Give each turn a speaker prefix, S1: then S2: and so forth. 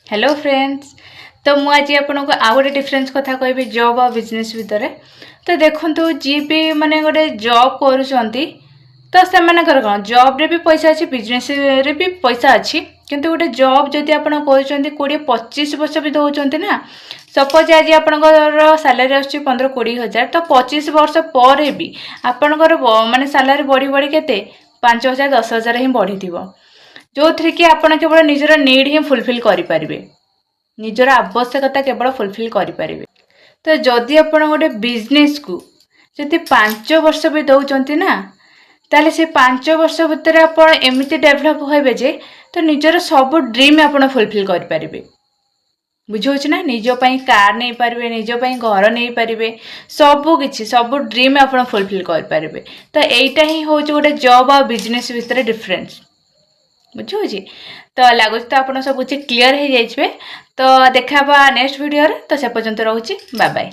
S1: Hello friends. तो मुझे आज आपको आउ गोटे डिफरेन्स कथा कहि जॉब और बिजनेस भितर। तो देखो जी भी माने गोटे जॉब करूँगी तो से कौन जॉब रे भी पैसा अच्छी बिजनेस रे भी पैसा अच्छी किंतु गोटे जॉब जदि आप कर 20-25 वर्ष भी दौरान ना सपोज आज आपंकर सालारी आस 15-20 हजार तो 25 वर्ष पर भी आपंकर माने सालारी बढ़ी बढ़ी के 5,000-10,000 ही बढ़ी थी जो थी कि आप केवल निजर नीड ही फुलफिल करें निजर आवश्यकता केवल फुलफिल करें। तो जदि आप गोटे बिजनेस को जदि 5 वर्ष भी दौरान ना ताले से 5 वर्ष भितर आप एमती डेभलप होबे जे तो निजर सब ड्रीम आप फुलफिल करें। बुझे ना निजपाई कार नहीं पारे निजपाई घर नहीं पारे सब ड्रीम आप फुलफिल करें। तो यहीटा ही हूँ गोटे जॉब और बिजनेस भितर डिफरेन्स बुझे। तो लगुच तो आप सब कुछ क्लीयर हो जाइए। तो देखा नेक्स्ट वीडियो तो से पर्यंत रोचे बाय बाय।